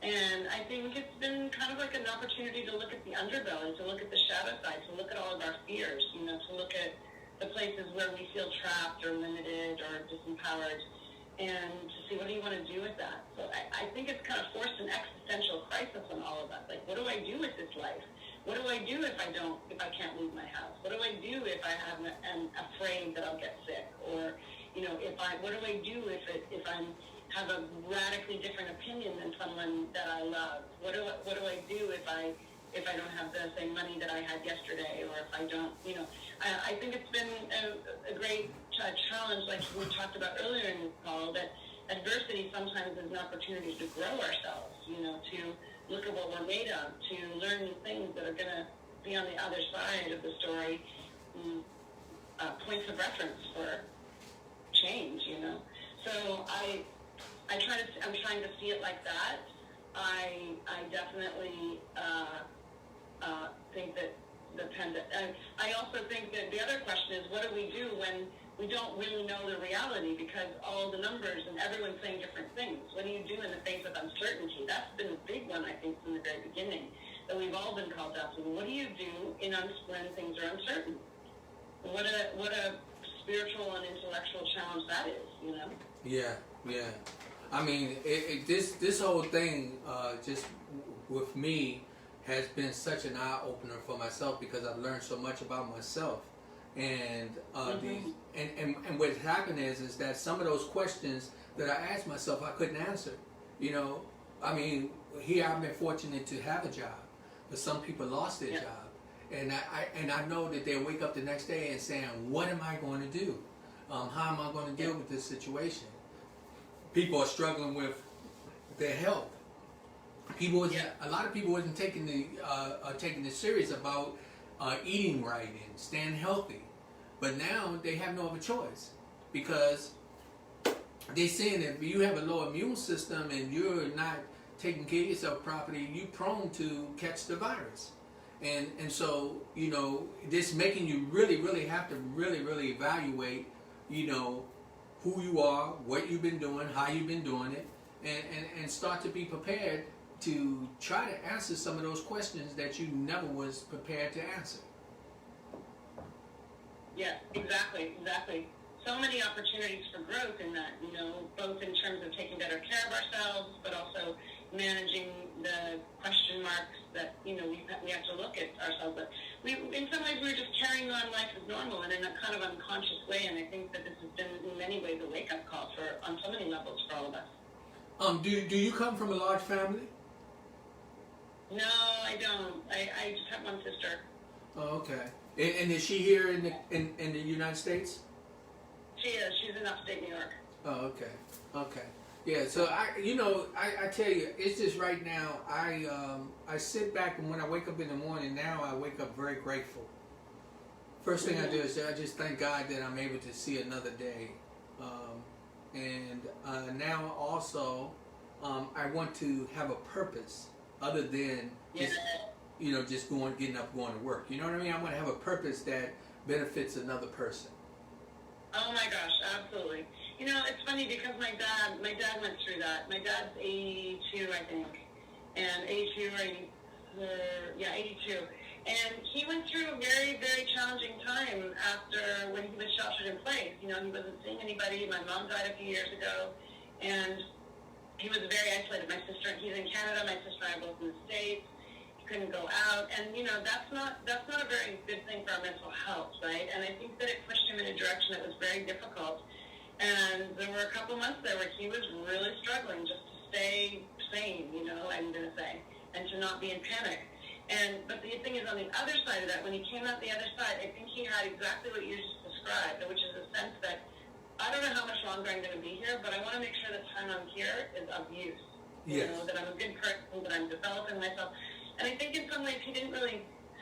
And I think it's been kind of like an opportunity to look at the underbelly, to look at the shadow side, to look at all of our fears, to look at the places where we feel trapped or limited or disempowered, and to see what do you want to do with that. So I think it's kind of forced an existential crisis on all of us. Like, what do I do with this life? What do I do if I can't leave my house? What do I do if I am afraid that I'll get sick? Or, what do I do if I have a radically different opinion than someone that I love? What do I do if I don't have the same money that I had yesterday, or if I don't, I think it's been a great challenge, like we talked about earlier in this call, that adversity sometimes is an opportunity to grow ourselves, to look at what we're made of, to learn new things that are going to be on the other side of the story, points of reference for change, So I'm trying to see it like that. I definitely think that the pandemic. I also think that the other question is, what do we do when we don't really know the reality, because all the numbers and everyone's saying different things? What do you do in the face of uncertainty? That's been a big one, I think, from the very beginning, that we've all been called out to. What do you do when things are uncertain? What a spiritual and intellectual challenge that is, Yeah. I mean, this whole thing, just with me, has been such an eye opener for myself, because I've learned so much about myself, and and what's happened is that some of those questions that I asked myself I couldn't answer. I mean, here I've been fortunate to have a job, but some people lost their job, and I know that they'll wake up the next day and saying, what am I going to do? How am I going to deal with this situation? People are struggling with their health. A lot of people wasn't taking it serious about eating right and staying healthy, but now they have no other choice, because they're saying that if you have a low immune system and you're not taking care of yourself properly, you're prone to catch the virus. And so, you know, this making you really have to really evaluate, you know, who you are, what you've been doing, how you've been doing it, and start to be prepared to try to answer some of those questions that you never was prepared to answer. Yeah, exactly. So many opportunities for growth in that, you know, both in terms of taking better care of ourselves, but also managing the question marks that, you know, we have to look at ourselves. But in some ways, we're just carrying on life as normal and in a kind of unconscious way. And I think that this has been, in many ways, a wake-up call on so many levels for all of us. Do you come from a large family? No, I don't. I just have one sister. Oh, okay. And is she here in the United States? She is. She's in upstate New York. Oh, okay. Yeah, so I tell you, it's just right now, I sit back, and when I wake up in the morning, now I wake up very grateful. First thing I do is I just thank God that I'm able to see another day. And now also, I want to have a purpose other than just, you know, just getting up, going to work. You know what I mean? I want to have a purpose that benefits another person. Oh my gosh, absolutely. You know, it's funny because my dad went through that. My dad's 82, I think, and 82 or 82. And he went through a very, very challenging time after when he was sheltered in place. You know, he wasn't seeing anybody. My mom died a few years ago, and he was very isolated. My sister, he's in Canada. My sister and I are both in the States. Couldn't go out, and you know that's not a very good thing for our mental health, right? And I think that it pushed him in a direction that was very difficult. And there were a couple months there where he was really struggling just to stay sane, you know, I'm gonna say, and to not be in panic. But the thing is, on the other side of that, when he came out the other side, I think he had exactly what you just described, which is a sense that I don't know how much longer I'm going to be here, but I want to make sure the time I'm here is of use. Yes. You know, that I'm a good person, that I'm developing myself. And I think in some ways he didn't really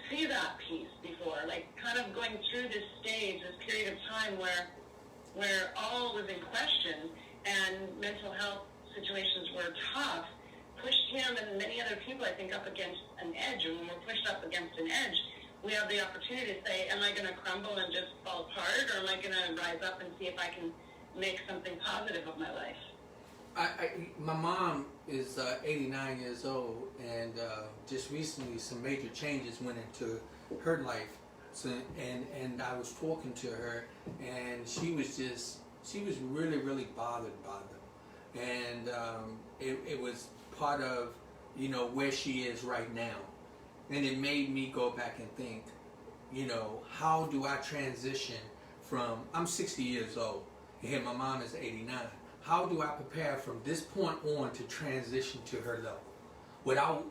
see that piece before, like kind of going through this stage, this period of time where all was in question and mental health situations were tough, pushed him and many other people, I think, up against an edge. And when we're pushed up against an edge, we have the opportunity to say, am I going to crumble and just fall apart, or am I going to rise up and see if I can make something positive of my life? My mom is 89 years old, and just recently some major changes went into her life. So, and I was talking to her, and she was really bothered by them, and it was part of, you know, where she is right now, and it made me go back and think, you know, how do I transition from, I'm 60 years old, and my mom is 89. How do I prepare from this point on to transition to her level without,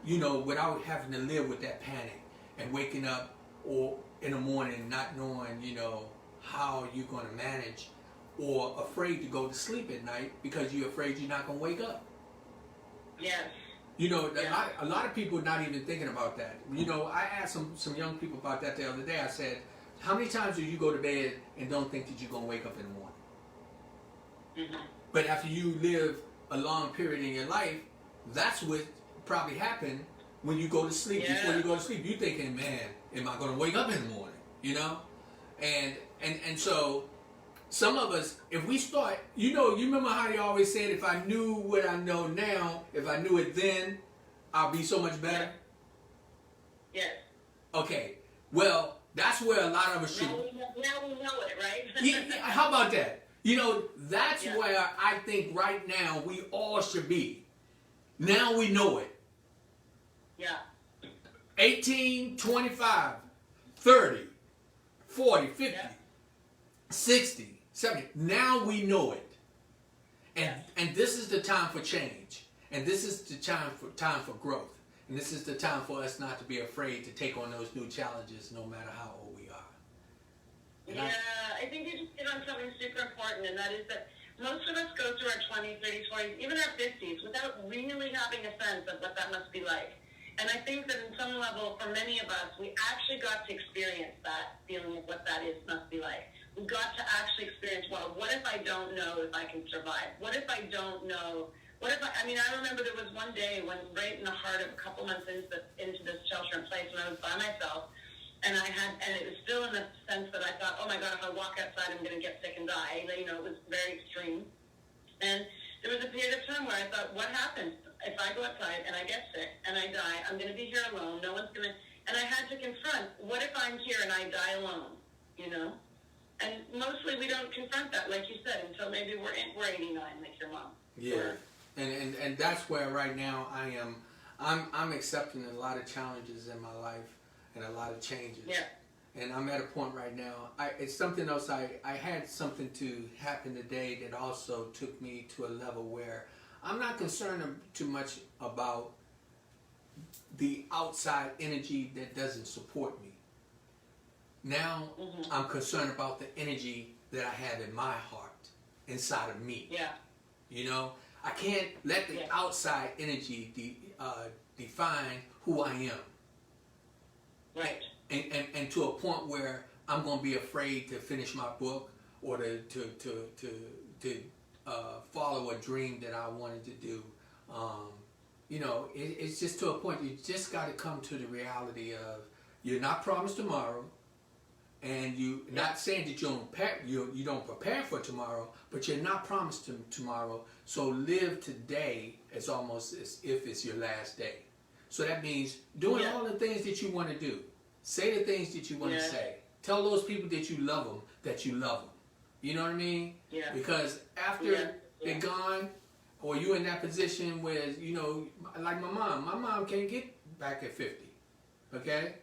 you know, without having to live with that panic and waking up or in the morning not knowing, you know, how you're going to manage, or afraid to go to sleep at night because you're afraid you're not going to wake up. Yes. You know, a lot of people are not even thinking about that. You know, I asked some young people about that the other day. I said, how many times do you go to bed and don't think that you're going to wake up in the morning? Mm-hmm. But after you live a long period in your life, that's what probably happened when you go to sleep. Yeah. Before you go to sleep, you're thinking, man, am I going to wake up in the morning? You know? And so some of us, if we start, you know, you remember how you always said, if I knew what I know now, if I knew it then, I'll be so much better? Yes. Okay. Well, that's where a lot of us should. Now we know it, right? Yeah, how about that? You know, that's where I think right now we all should be. Now we know it. Yeah. 18, 25, 30, 40, 50, 60, 70. Now we know it. And this is the time for change. And this is the time for growth. And this is the time for us not to be afraid to take on those new challenges no matter how old we are. And I think you just hit on something super important, and that is that most of us go through our 20s, 30s, 40s, even our 50s without really having a sense of what that must be like. And I think that in some level, for many of us, we actually got to experience that feeling of what that must be like. got to actually experience, well, what if I don't know if I can survive? What if I don't know? What if I mean, I remember there was one day when right in the heart of a couple months into this shelter in place when I was by myself, and it was still in the sense that I thought, oh my God, if I walk outside, I'm going to get sick and die. You know, it was very extreme. And there was a period of time where I thought, what happens if I go outside and I get sick and I die? I'm going to be here alone. No one's going to, and I had to confront, what if I'm here and I die alone, you know? And mostly we don't confront that, like you said, until maybe we're 89, like your mom. Yeah. And that's where right now I am. I'm accepting a lot of challenges in my life and a lot of changes. Yeah. And I'm at a point right now. It's something else. I had something to happen today that also took me to a level where I'm not concerned too much about the outside energy that doesn't support me. Now I'm concerned about the energy that I have in my heart, inside of me. Yeah. You know, I can't let the outside energy define who I am. Right. And to a point where I'm going to be afraid to finish my book or to follow a dream that I wanted to do. You know, it's just to a point you just got to come to the reality of you're not promised tomorrow, and you not saying that you don't prepare for tomorrow, but you're not promised tomorrow. So live today as almost as if it's your last day. So that means doing all the things that you want to do. Say the things that you want to say. Tell those people that you love them that you love them. You know what I mean? Yeah. Because after they're gone, or you in that position where, you know, like my mom can't get back at 50. Okay?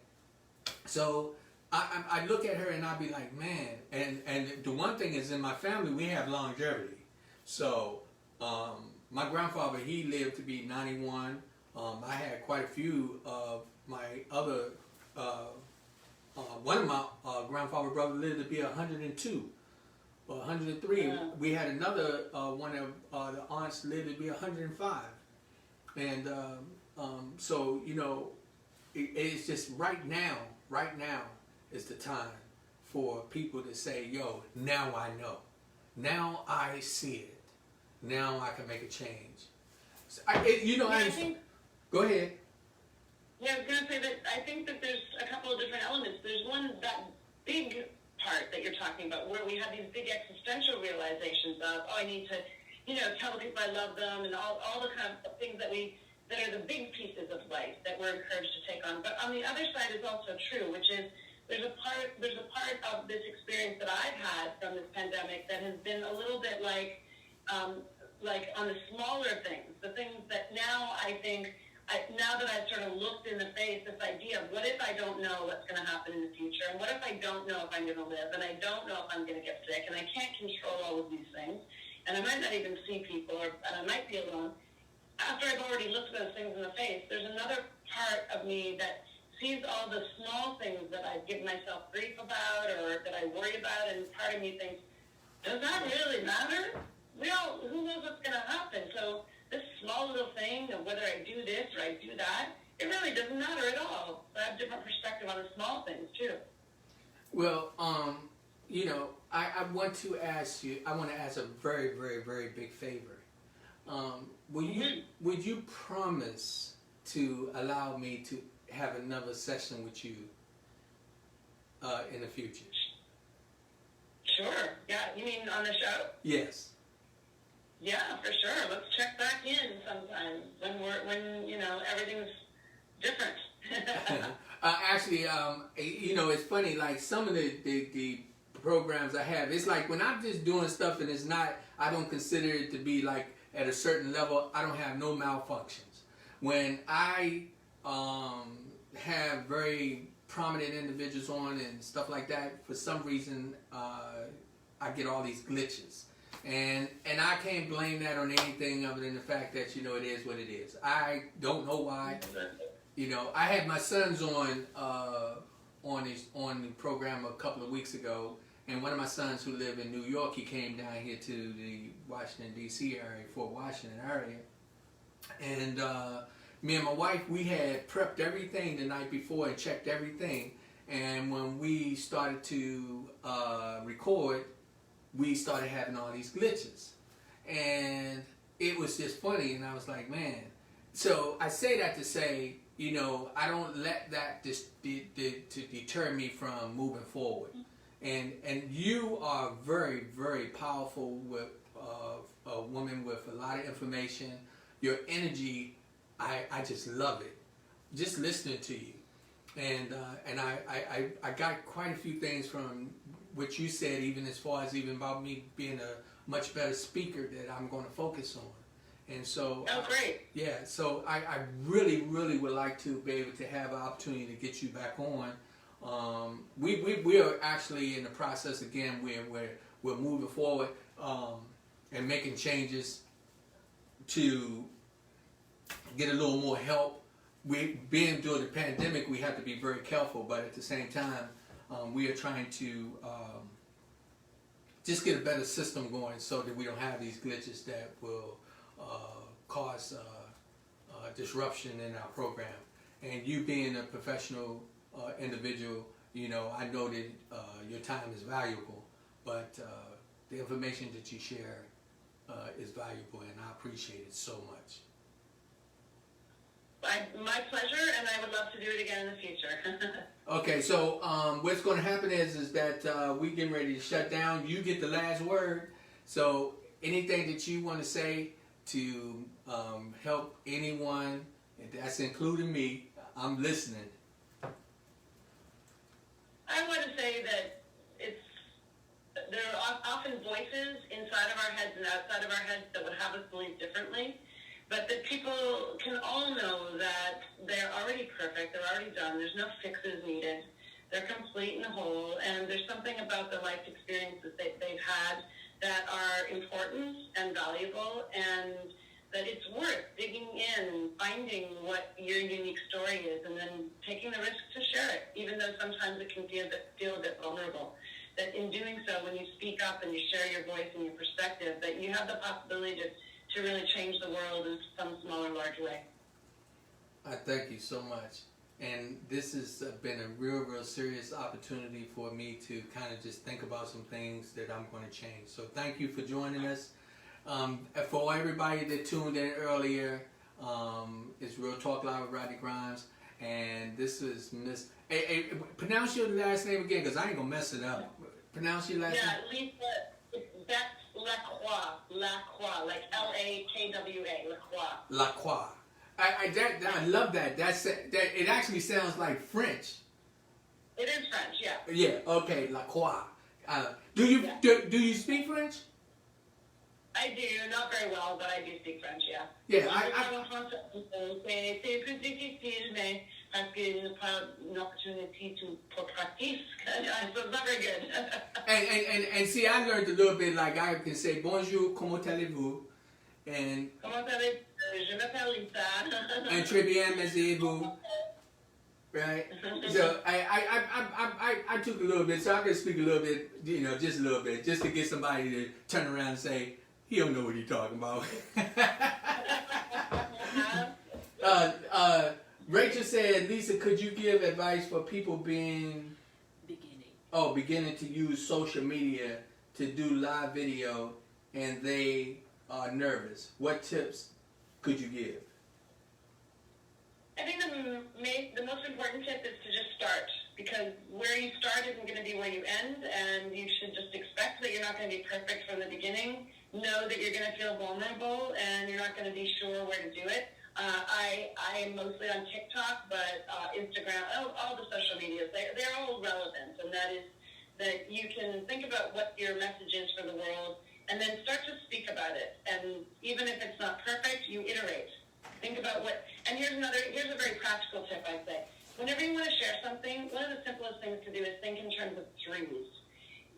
So I look at her and I be like, man, and the one thing is in my family we have longevity. So my grandfather, he lived to be 91. I had quite a few of my other, one of my grandfather brothers lived to be 102 or 103. We had another one of the aunts lived to be 105. And so, you know, it's just right now is the time for people to say, yo, now I know. Now I see it. Now I can make a change. So go ahead. Yeah, I was going to say that I think that there's a couple of different elements. There's one, that big part that you're talking about, where we have these big existential realizations of, oh, I need to, you know, tell people I love them, and all the kind of things that are the big pieces of life that we're encouraged to take on. But on the other side is also true, which is there's a part of this experience that I've had from this pandemic that has been a little bit like on the smaller things, the things that now I think, now that I've sort of looked in the face, this idea of what if I don't know what's going to happen in the future, and what if I don't know if I'm going to live, and I don't know if I'm going to get sick, and I can't control all of these things, and I might not even see people, and I might be alone. After I've already looked those things in the face, there's another part of me that sees all the small things that I've given myself grief about or that I worry about, and part of me thinks, does that really matter? Who knows what's going to happen? So this small little thing of whether I do this or I do that, it really doesn't matter at all. So I have a different perspective on the small things too. Well, you know, I want to ask a very, very, very big favor. Would you promise to allow me to have another session with you in the future? Sure. Yeah. You mean on the show? Yes. Yeah, for sure. Let's check back in sometime when you know everything's different. Actually, you know, it's funny. Like some of the programs I have, it's like when I'm just doing stuff and it's not, I don't consider it to be like at a certain level. I don't have no malfunctions. When I have very prominent individuals on and stuff like that, for some reason I get all these glitches. And I can't blame that on anything other than the fact that, you know, it is what it is. I don't know why. You know, I had my sons on the program a couple of weeks ago, and one of my sons who live in New York, he came down here to the Washington, D.C. area, Fort Washington area. And me and my wife, we had prepped everything the night before and checked everything. And when we started to record, we started having all these glitches. And it was just funny, and I was like, man. So I say that to say, you know, I don't let that to deter me from moving forward. And you are very, very powerful with a woman with a lot of information. Your energy, I just love it. Just listening to you. And I got quite a few things from what you said, even as far as even about me being a much better speaker that I'm going to focus on. And so, Oh, great. yeah, so I really, really would like to be able to have an opportunity to get you back on. We are actually in the process again where we're moving forward and making changes to get a little more help. Being during the pandemic, we have to be very careful, but at the same time, we are trying to just get a better system going so that we don't have these glitches that will cause disruption in our program. And you being a professional individual, you know, I know that your time is valuable, but the information that you share is valuable, and I appreciate it so much. My pleasure, and I would love to do it again in the future. Okay, so what's going to happen is that we getting ready to shut down. You get the last word. So anything that you want to say to help anyone, and that's including me, I'm listening. I want to say that there are often voices inside of our heads and outside of our heads that would have us believe differently. But that people can all know that they're already perfect, they're already done, there's no fixes needed, they're complete and whole, and there's something about the life experiences they've had that are important and valuable, and that it's worth digging in, finding what your unique story is, and then taking the risk to share it, even though sometimes it can feel a bit vulnerable. That in doing so, when you speak up and you share your voice and your perspective, that you have the possibility to really change the world in some small or large way. I thank you so much. And this has been a real serious opportunity for me to kind of just think about some things that I'm going to change. So thank you for joining us. For everybody that tuned in earlier, it's Real Talk Live with Rodney Grimes. And this is Miss... Hey, pronounce your last name again, because I ain't going to mess it up. Pronounce your last name. Yeah, Lisa, Betts-LaCroix, like L-A-K-W-A, LaCroix. LaCroix. I love that. It actually sounds like French. It is French, yeah. Yeah. Okay, LaCroix. Do you speak French? I do, not very well, but I do speak French, yeah. Yeah, c'est plus difficile, mais parce que n'a pas une opportunity pour practice, so it's not very good. and see, I learned a little bit. Like I can say bonjour, comment allez-vous, and Comment allez-vous? Je m'appelle Lisa. and très bien, merci-vous. Right. So I took a little bit, so I can speak a little bit, you know, just a little bit, just to get somebody to turn around and say, he don't know what he's talking about. Rachel said, Lisa, could you give advice for people beginning to use social media to do live video and they are nervous? What tips could you give? I think the most important tip is to just start, because where you start isn't going to be where you end, and you should just expect that you're not going to be perfect from the beginning. Know that you're going to feel vulnerable, and you're not going to be sure where to do it. I am mostly on TikTok, but Instagram, all the social medias, they're all relevant, and that is that you can think about what your message is for the world, and then start to speak about it. And even if it's not perfect, you iterate. Think about and here's a very practical tip, I'd say. Whenever you want to share something, one of the simplest things to do is think in terms of threes.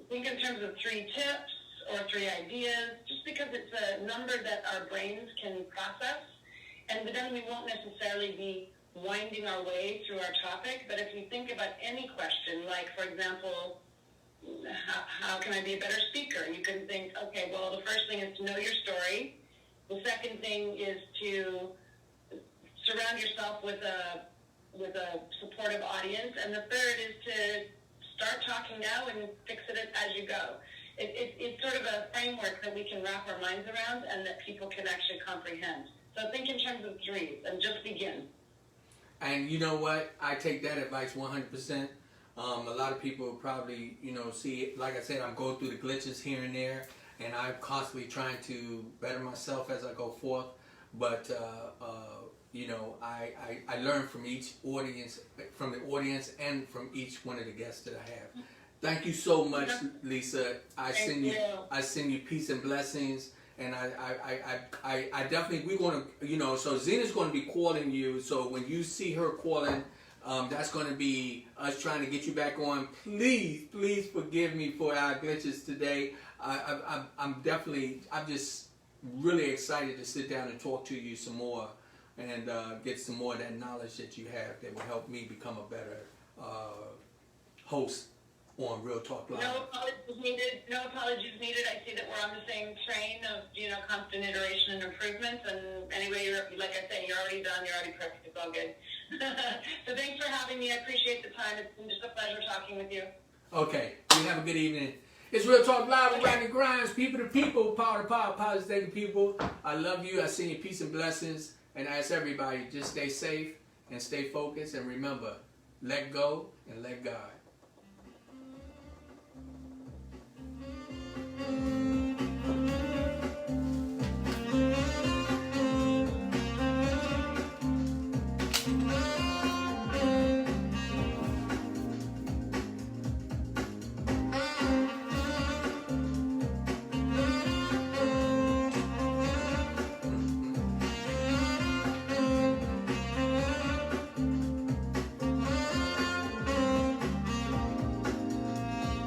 Think in terms of 3 tips or 3 ideas, just because it's a number that our brains can process, and then we won't necessarily be winding our way through our topic. But if you think about any question, like, for example, how can I be a better speaker? You can think, okay, well, the first thing is to know your story. The second thing is to surround yourself with a supportive audience. And the third is to start talking now and fix it as you go. It's sort of a framework that we can wrap our minds around and that people can actually comprehend. So think in terms of dreams and just begin. And you know what? I take that advice 100%. A lot of people probably, see, like I said, I'm going through the glitches here and there, and I'm constantly trying to better myself as I go forth. But, I learn from each audience, from the audience and from each one of the guests that I have. Thank you so much, Lisa. I send you peace and blessings. And I definitely, we're going to, so Zena's going to be calling you. So when you see her calling, that's going to be us trying to get you back on. Please forgive me for our glitches today. I'm just really excited to sit down and talk to you some more and get some more of that knowledge that you have that will help me become a better host on Real Talk Live. No apologies needed. No apologies needed. I see that we're on the same train of, constant iteration and improvements. And anyway, like I say, you're already done. You're already perfect. It's all good. So thanks for having me. I appreciate the time. It's been just a pleasure talking with you. Okay. You have a good evening. It's Real Talk Live with Rodney Grimes. People to people, power to power, positive people. I love you. I send you peace and blessings. And I ask everybody, just stay safe and stay focused. And remember, let go and let God.